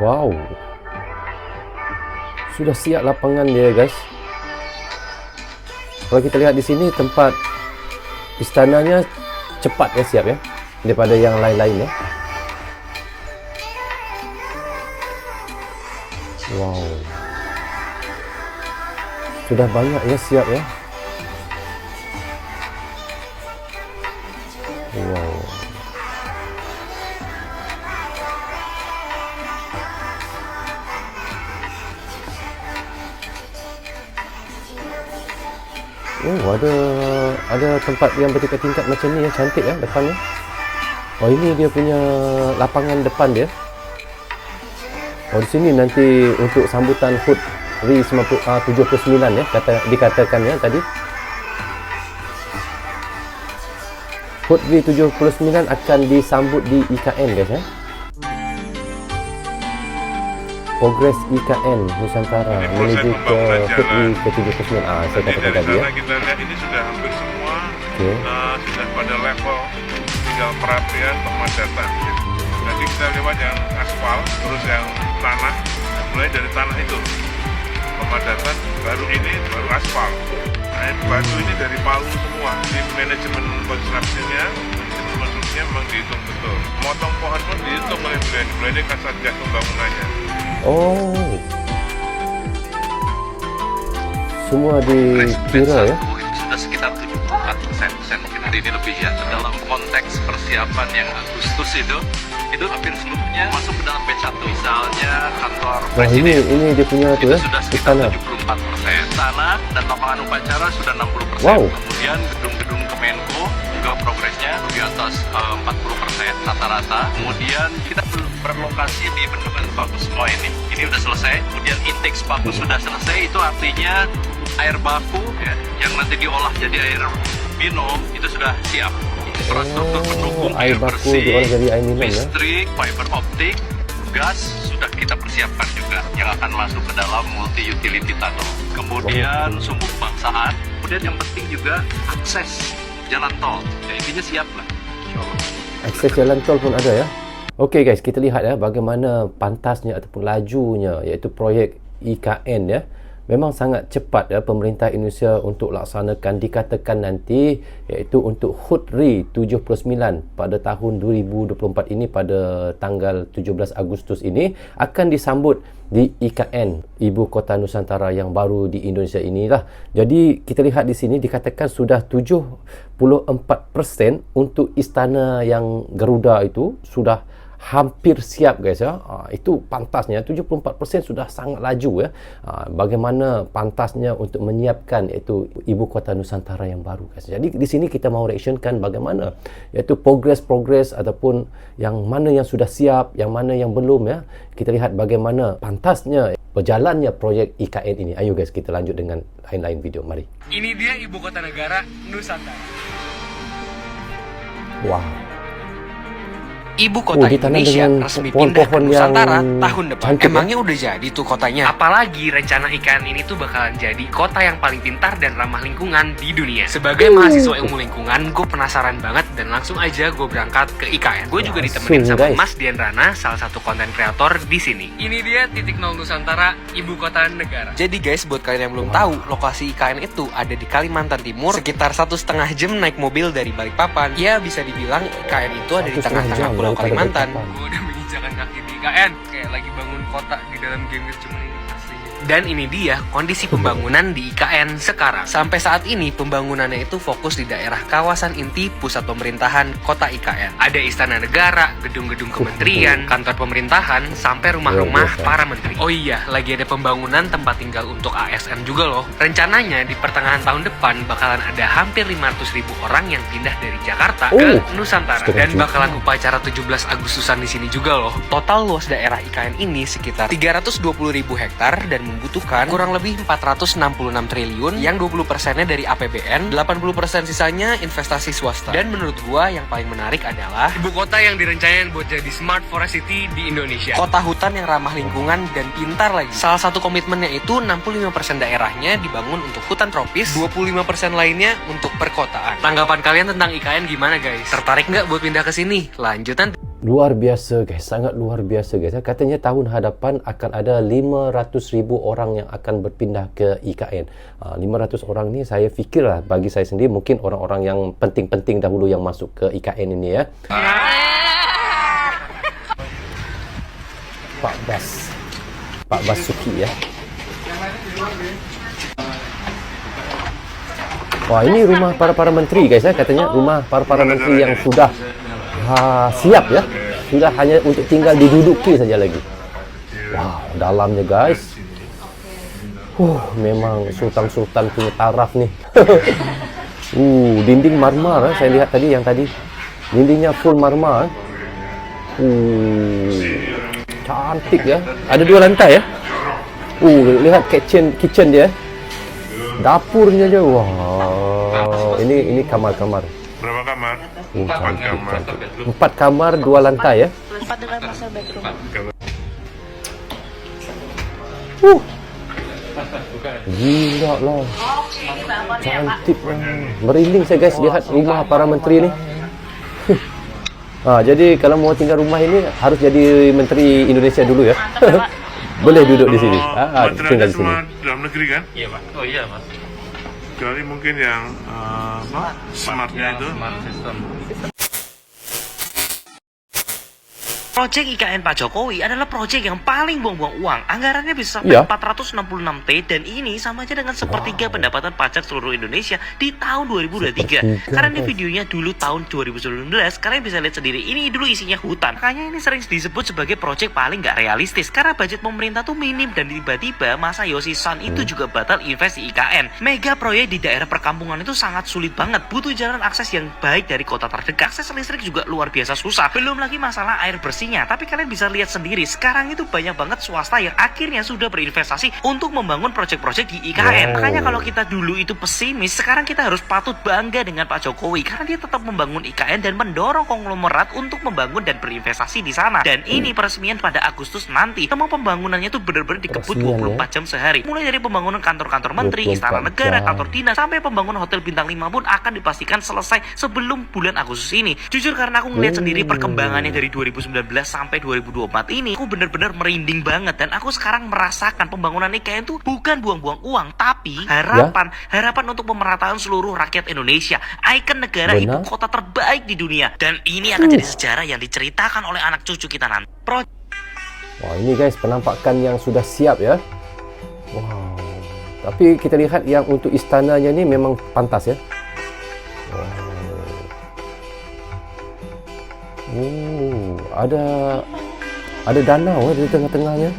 Wow, sudah siap lapangan dia guys. Kalau kita lihat di sini tempat istananya cepat ya siap ya daripada yang lain-lain ya. Wow, sudah banyak ya siap ya. Wow. Oh, ada tempat yang bertingkat-tingkat macam ni ya, cantik ya depannya. Oh, ini dia punya lapangan depan dia. Oh, di sini nanti untuk sambutan HUT RI 79 ya, dikatakan ya tadi. HUT RI 79 akan disambut di IKN guys ya. Progres IKN Nusantara menuju ke HUT RI ke-79. Saya katakan tadi ya. Kita lihat ini sudah hampir semua sudah pada level, tinggal perapian pemadatan. Nanti kita lewat yang aspal, terus yang tanah, mulai dari tanah itu pemadatan, baru ini baru aspal. Nah, batu ini dari Palu semua. Di manajemen konstruksinya, memang dihitung betul. Motong pohon pun dihitung oleh beliau ini Kasatgas pembangunannya. Oh, semua dikira ya. Itu sudah sekitar 74%, mungkin hari ini lebih ya. Dalam konteks persiapan yang Agustus itu hampir seluruhnya masuk ke dalam batch 1. Misalnya kantor presiden. Ini dia punya itu tuh ya, sudah sekitar 74%. Tanah dan lapangan upacara sudah 60%. Wow. Kemudian gedung-gedung Kemenko juga progresnya di atas 40% rata-rata. Kemudian kita berlokasi di bendungan bagus semua ini. Ini udah selesai. Kemudian intake bagus sudah selesai. Itu artinya air baku ya, yang nanti diolah jadi air minum itu sudah siap. Infrastruktur pendukung air baku diolah jadi air minum ya. Listrik, fiber optik, gas sudah kita persiapkan juga yang akan masuk ke dalam multi utility tunnel. Kemudian sumbu kebangsaan. Kemudian yang penting juga akses jalan tol. Ya, intinya siap lah. Insyaallah. Akses jalan tol pun ada ya. Okey guys, kita lihat ya bagaimana pantasnya ataupun lajunya iaitu proyek IKN ya. Memang sangat cepat ya pemerintah Indonesia untuk laksanakan, dikatakan nanti iaitu untuk HUT RI 79 pada tahun 2024 ini pada tanggal 17 Agustus ini akan disambut di IKN Ibu Kota Nusantara yang baru di Indonesia inilah. Jadi kita lihat di sini dikatakan sudah 74% untuk istana yang Garuda itu sudah hampir siap guys ya. Itu pantasnya 74% sudah sangat laju ya. Bagaimana pantasnya untuk menyiapkan iaitu Ibu Kota Nusantara yang baru guys. Jadi di sini kita mau reactionkan bagaimana iaitu progres ataupun yang mana yang sudah siap, yang mana yang belum ya. Kita lihat bagaimana pantasnya berjalannya proyek IKN ini. Ayo guys, kita lanjut dengan lain-lain video. Mari. Ini dia Ibu Kota Negara Nusantara. Wow. Ibu Kota Indonesia resmi pindah ke Nusantara tahun depan. Emangnya udah jadi tuh kotanya? Apalagi rencana IKN ini tuh bakalan jadi kota yang paling pintar dan ramah lingkungan di dunia. Sebagai mahasiswa ilmu lingkungan, gue penasaran banget dan langsung aja gue berangkat ke IKN. Gue juga ditemenin sama Mas Dian Rana, salah satu konten kreator di sini. Ini dia titik nol Nusantara, Ibu Kota Negara. Jadi guys, buat kalian yang belum tahu, lokasi IKN itu ada di Kalimantan Timur, sekitar 1,5 jam naik mobil dari Balikpapan. Ya bisa dibilang IKN itu ada di tengah-tengah Pulau Kalimantan. Gue udah menginjakan kaki di IKN kayak lagi bangun kota di dalam game cuma ini aslinya. Dan ini dia kondisi pembangunan di IKN sekarang. Sampai saat ini pembangunannya itu fokus di daerah kawasan inti pusat pemerintahan kota IKN. Ada istana negara, gedung-gedung kementerian, kantor pemerintahan, sampai rumah-rumah para menteri. Oh iya, lagi ada pembangunan tempat tinggal untuk ASN juga loh. Rencananya di pertengahan tahun depan bakalan ada hampir 500.000 orang yang pindah dari Jakarta ke Nusantara. Dan bakalan upacara 17 Agustusan di sini juga loh. Total luas daerah IKN ini sekitar 320.000 hektar dan membutuhkan kurang lebih 466 triliun yang 20%-nya dari APBN, 80% sisanya investasi swasta. Dan menurut gua yang paling menarik adalah ibu kota yang direncanain buat jadi smart forest city di Indonesia. Kota hutan yang ramah lingkungan dan pintar lagi. Salah satu komitmennya itu 65% daerahnya dibangun untuk hutan tropis, 25% lainnya untuk perkotaan. Tanggapan kalian tentang IKN gimana guys? Tertarik nggak buat pindah ke sini? Lanjut nanti. Luar biasa guys, sangat luar biasa guys. Katanya tahun hadapan akan ada 500,000 orang yang akan berpindah ke IKN. 500 orang ni saya fikirlah, bagi saya sendiri mungkin orang-orang yang penting-penting dahulu yang masuk ke IKN ini ya. Pak Basuki ya. Wah, ini rumah para menteri guys ya, katanya rumah para menteri yang sudah siap ya, sudah hanya untuk tinggal diduduki saja lagi. Wow, dalamnya guys. Memang sultan punya taraf nih. Dinding marmar saya lihat tadi, yang tadi dindingnya full marmar. Cantik ya. Ada 2 lantai ya. Lihat kitchen dia. Dapurnya aja. Wow. Ini kamar-kamar. Berapa kamar? 4 kamar 2 lantai ya. 4 dengan master bedroom. Gila lah. Cantik lah. Merinding saya guys lihat rumah para menteri ni. Jadi kalau mau tinggal rumah ini harus jadi menteri Indonesia dulu ya. Boleh duduk di sini. Tinggal di sini. Semua dalam negeri kan? Iya Pak. Oh iya Pak. Kecuali mungkin yang smartnya itu. Smart system. Proyek IKN Pak Jokowi adalah proyek yang paling buang-buang uang. Anggarannya bisa sampai 466 T dan ini sama aja dengan sepertiga pendapatan pajak seluruh Indonesia di tahun 2023. Karena ini videonya dulu tahun 2019, kalian bisa lihat sendiri. Ini dulu isinya hutan. Makanya ini sering disebut sebagai proyek paling nggak realistis karena budget pemerintah tuh minim dan tiba-tiba masa Yosi San itu juga batal invest di IKN. Mega proyek di daerah perkampungan itu sangat sulit banget. Butuh jalan akses yang baik dari kota terdekat. Akses listrik juga luar biasa susah. Belum lagi masalah air bersih. Tapi kalian bisa lihat sendiri, sekarang itu banyak banget swasta yang akhirnya sudah berinvestasi untuk membangun proyek-proyek di IKN. Makanya kalau kita dulu itu pesimis, sekarang kita harus patut bangga dengan Pak Jokowi karena dia tetap membangun IKN dan mendorong konglomerat untuk membangun dan berinvestasi di sana. Dan ini peresmian pada Agustus nanti. Semua pembangunannya itu benar-benar dikebut 24 jam sehari. Mulai dari pembangunan kantor-kantor menteri, istana negara, kantor dinas, sampai pembangunan hotel bintang 5 pun akan dipastikan selesai sebelum bulan Agustus ini. Jujur karena aku ngeliat sendiri perkembangannya dari 2019 sampai 2024 ini, aku bener-bener merinding banget dan aku sekarang merasakan pembangunan IKN itu bukan buang-buang uang, tapi harapan untuk pemerataan seluruh rakyat Indonesia, ikon negara ibu kota terbaik di dunia, dan ini akan jadi sejarah yang diceritakan oleh anak cucu kita nanti. Wah, ini guys penampakan yang sudah siap ya. Wow. Tapi kita lihat yang untuk istananya ni memang pantas ya. Ada danau di tengah-tengahnya.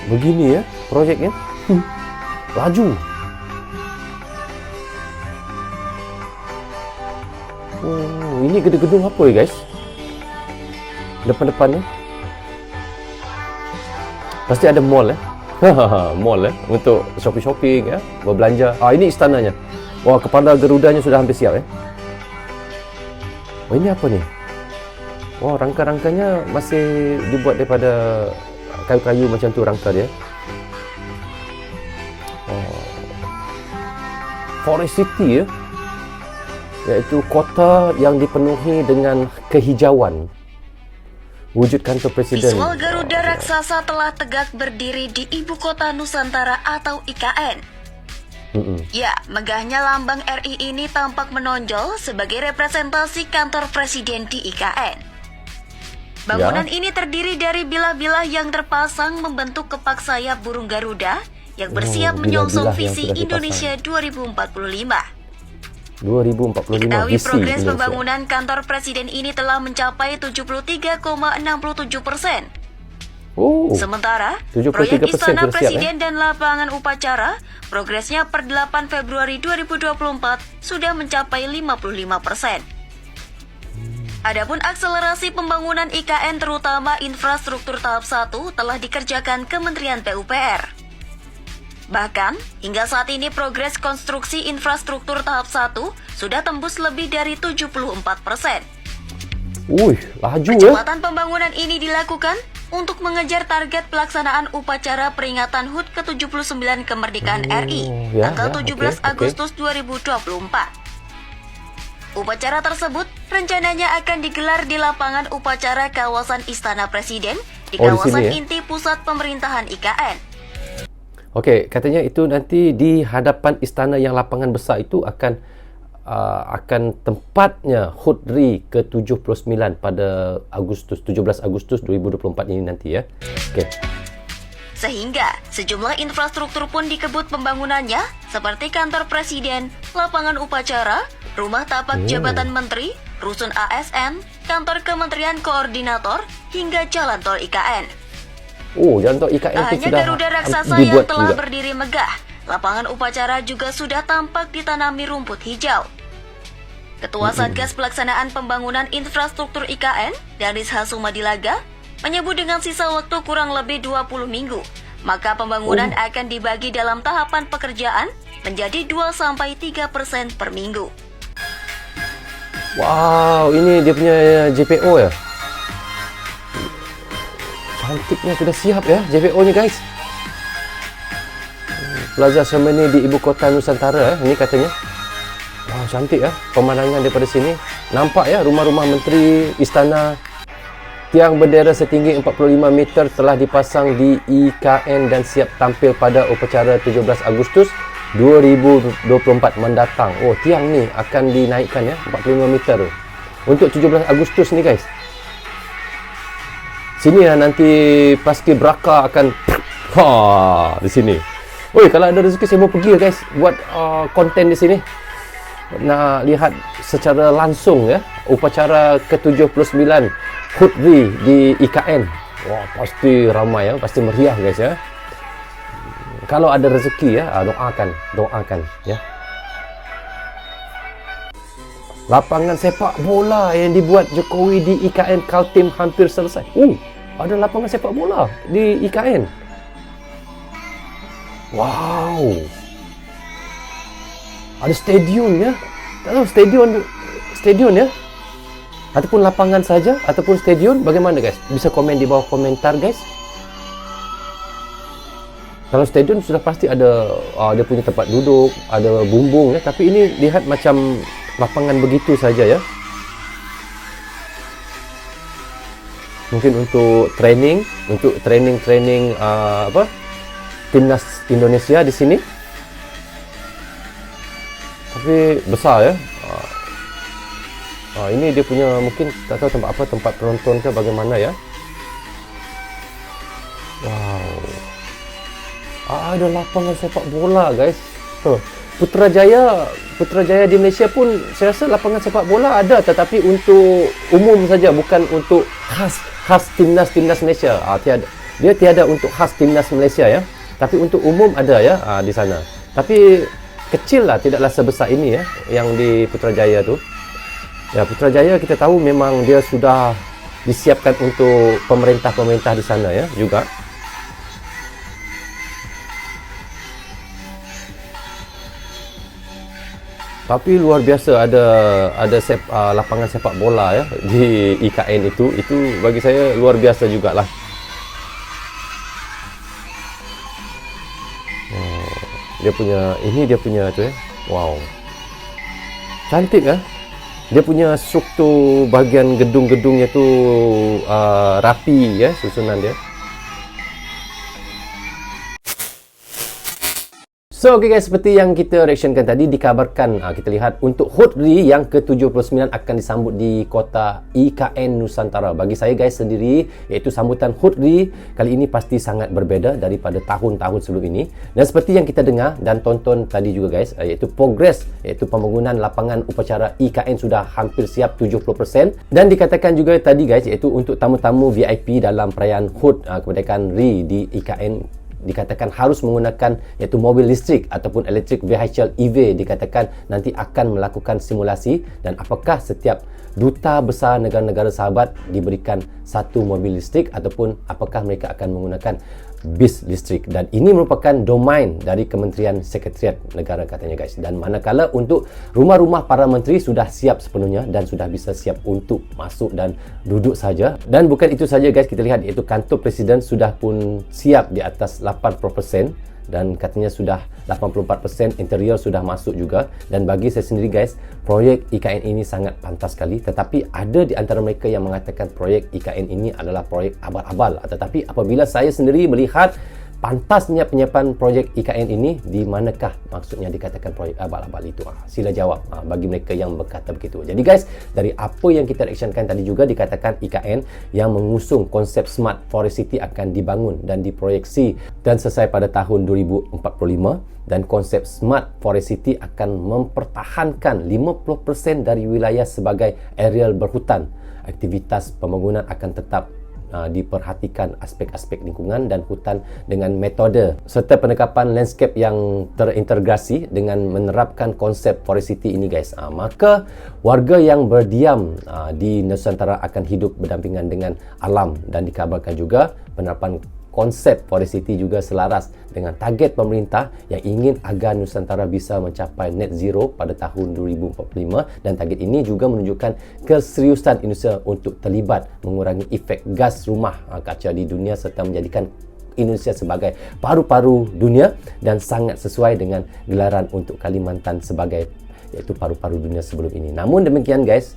Begini ya proyeknya. Laju. Ini gedung-gedung apa ya guys? Depan-depannya. Pasti ada mall ya. Mall ya untuk shopping-shopping ya, berbelanja. Ini istananya. Wah, kepala Garudanya sudah hampir siap ya. Ini apa nih? Oh, rangka-rangkanya masih dibuat daripada kayu-kayu macam tu rangka dia. Forest City ya. Iaitu kota yang dipenuhi dengan kehijauan. Wujud kantor presiden. Visual Garuda raksasa telah tegak berdiri di Ibu Kota Nusantara atau IKN. Ya, megahnya lambang RI ini tampak menonjol sebagai representasi kantor presiden di IKN. Bangunan ini terdiri dari bilah-bilah yang terpasang membentuk kepak sayap burung Garuda yang bersiap menyongsong visi Indonesia 2045. Diketahui progres pembangunan kantor presiden ini telah mencapai 73,67%. Sementara, proyek Istana Presiden dan Lapangan Upacara, progresnya per 8 Februari 2024 sudah mencapai 55%. Adapun akselerasi pembangunan IKN terutama infrastruktur tahap 1 telah dikerjakan Kementerian PUPR. Bahkan, hingga saat ini progres konstruksi infrastruktur tahap 1 sudah tembus lebih dari 74%. Laju ya. Percepatan pembangunan ini dilakukan untuk mengejar target pelaksanaan upacara peringatan HUT ke-79 Kemerdekaan RI tanggal 17 Agustus 2024. Upacara tersebut rencananya akan digelar di lapangan upacara kawasan Istana Presiden di kawasan inti pusat pemerintahan IKN. Okey, katanya itu nanti di hadapan istana yang lapangan besar itu akan tempatnya HUT RI ke-79 pada 17 Agustus 2024 ini nanti ya. Okey. Sehingga sejumlah infrastruktur pun dikebut pembangunannya seperti kantor presiden, lapangan upacara, rumah tapak jabatan menteri, rusun ASN, kantor kementerian koordinator, hingga jalan tol IKN. Oh, jalan tol IKN itu sudah Garuda raksasa yang telah berdiri megah, lapangan upacara juga sudah tampak ditanami rumput hijau. Ketua Satgas Pelaksanaan Pembangunan Infrastruktur IKN, Danis Hasumadilaga, menyebut dengan sisa waktu kurang lebih 20 minggu, maka pembangunan akan dibagi dalam tahapan pekerjaan menjadi 2-3% per minggu. Wow, ini dia punya JPO ya. Cantiknya sudah siap ya JPO-nya guys. Plaza Semeni di ibu kota Nusantara ini katanya. Wah, cantik ya pemandangan daripada sini. Nampak ya rumah-rumah menteri, istana. Tiang bendera setinggi 45 meter telah dipasang di IKN dan siap tampil pada upacara 17 Agustus 2024 mendatang. Oh, tiang ni akan dinaikkan ya 45 meter tu. Untuk 17 Agustus ni guys. Sini lah nanti Paski Braka akan di sini. Oi, kalau ada rezeki saya mau pergi guys buat konten di sini. Nak lihat secara langsung ya upacara ke-79 HUT RI di IKN. Wah, pasti ramai ya, pasti meriah guys ya. Kalau ada rezeki ya, doakan ya. Lapangan sepak bola yang dibuat Jokowi di IKN Kaltim hampir selesai. Ada lapangan sepak bola di IKN. Wow. Ada stadium ya. Tak tahu stadium ya. Ataupun lapangan saja ataupun stadium, bagaimana guys? Bisa komen di bawah komentar guys. Kalau stadium sudah pasti ada dia punya tempat duduk, ada bumbung ya, tapi ini lihat macam lapangan begitu saja ya. Mungkin untuk training timnas Indonesia di sini. Tapi besar ya. Ini dia punya mungkin tak tahu tempat penonton ke bagaimana ya. Wow. Ada lapangan sepak bola guys. Putrajaya di Malaysia pun saya rasa lapangan sepak bola ada, tetapi untuk umum saja, bukan untuk khas timnas Malaysia. Dia tiada untuk khas timnas Malaysia ya. Tapi untuk umum ada ya di sana. Tapi kecil lah, tidaklah sebesar ini ya yang di Putrajaya tu. Ya, Putrajaya kita tahu memang dia sudah disiapkan untuk pemerintah di sana ya juga. Tapi luar biasa ada lapangan sepak bola ya di IKN itu bagi saya luar biasa jugalah. Dia punya tu ya. Wow. Cantik ya. Dia punya struktur bahagian gedung-gedungnya tu rapi ya susunan dia. So, okay guys, seperti yang kita reactionkan tadi, dikabarkan kita lihat untuk HUT RI yang ke-79 akan disambut di kota IKN Nusantara. Bagi saya guys sendiri, iaitu sambutan HUT RI kali ini pasti sangat berbeza daripada tahun-tahun sebelum ini. Dan seperti yang kita dengar dan tonton tadi juga guys, iaitu progres, iaitu pembangunan lapangan upacara IKN sudah hampir siap 70%. Dan dikatakan juga tadi guys, iaitu untuk tamu-tamu VIP dalam perayaan HUT kemerdekaan RI di IKN dikatakan harus menggunakan iaitu mobil listrik ataupun electric vehicle EV. Dikatakan nanti akan melakukan simulasi dan apakah setiap duta besar negara-negara sahabat diberikan satu mobil listrik ataupun apakah mereka akan menggunakan bis listrik. Dan ini merupakan domain dari Kementerian Sekretariat Negara katanya guys. Dan manakala untuk rumah-rumah para menteri sudah siap sepenuhnya dan sudah bisa siap untuk masuk dan duduk saja. Dan bukan itu saja guys, kita lihat iaitu kantor presiden sudah pun siap di atas 80%. dan katanya sudah 84% interior sudah masuk juga. Dan bagi saya sendiri guys, proyek IKN ini sangat pantas sekali. Tetapi ada di antara mereka yang mengatakan proyek IKN ini adalah proyek abal-abal. Tetapi apabila saya sendiri melihat pantasnya penyiapan proyek IKN ini, di manakah maksudnya dikatakan proyek abal-abal itu? Sila jawab bagi mereka yang berkata begitu. Jadi guys, dari apa yang kita reactionkan tadi juga dikatakan IKN yang mengusung konsep Smart Forest City akan dibangun dan diproyeksi dan selesai pada tahun 2045, dan konsep Smart Forest City akan mempertahankan 50% dari wilayah sebagai areal berhutan. Aktivitas pembangunan akan tetap diperhatikan aspek-aspek lingkungan dan hutan dengan metode serta pendekapan landscape yang terintegrasi dengan menerapkan konsep Forest City ini guys. Maka warga yang berdiam di Nusantara akan hidup berdampingan dengan alam, dan dikabarkan juga penerapan konsep Forest City juga selaras dengan target pemerintah yang ingin agar Nusantara bisa mencapai net zero pada tahun 2045, dan target ini juga menunjukkan keseriusan Indonesia untuk terlibat mengurangi efek gas rumah kaca di dunia serta menjadikan Indonesia sebagai paru-paru dunia, dan sangat sesuai dengan gelaran untuk Kalimantan sebagai iaitu paru-paru dunia sebelum ini. Namun demikian guys,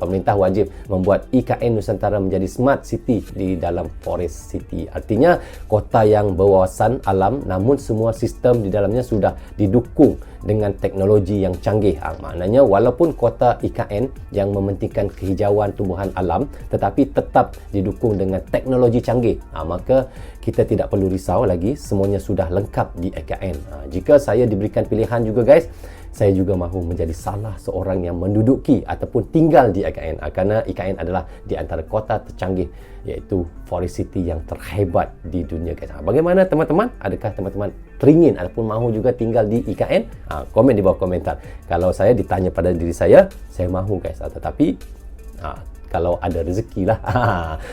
pemerintah wajib membuat IKN Nusantara menjadi smart city di dalam Forest City. Artinya kota yang berwawasan alam, namun semua sistem di dalamnya sudah didukung dengan teknologi yang canggih. Maknanya walaupun kota IKN yang mementingkan kehijauan tumbuhan alam, tetapi tetap didukung dengan teknologi canggih, maka kita tidak perlu risau lagi, semuanya sudah lengkap di IKN. Jika saya diberikan pilihan juga guys, saya juga mahu menjadi salah seorang yang menduduki ataupun tinggal di IKN, kerana IKN adalah di antara kota tercanggih, iaitu Forest City yang terhebat di dunia guys. Bagaimana teman-teman? Adakah teman-teman teringin ataupun mahu juga tinggal di IKN? Komen di bawah komentar. Kalau saya ditanya pada diri saya mahu guys. Tetapi kalau ada rezeki lah.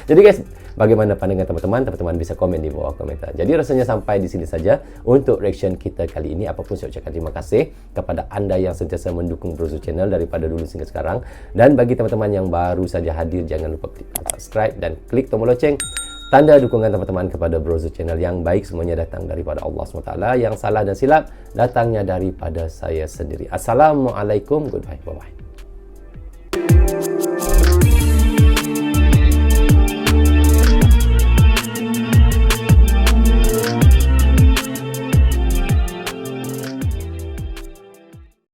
Jadi guys, bagaimana pandangan teman-teman? Teman-teman bisa komen di bawah komentar. Jadi rasanya sampai di sini saja untuk reaction kita kali ini. Apapun saya ucapkan terima kasih kepada anda yang sentiasa mendukung Brozo Channel daripada dulu hingga sekarang. Dan bagi teman-teman yang baru saja hadir, jangan lupa klik subscribe dan klik tombol loceng. Tanda dukungan teman-teman kepada Brozo Channel. Yang baik semuanya datang daripada Allah SWT. Yang salah dan silap datangnya daripada saya sendiri. Assalamualaikum. Goodbye. Bye-bye.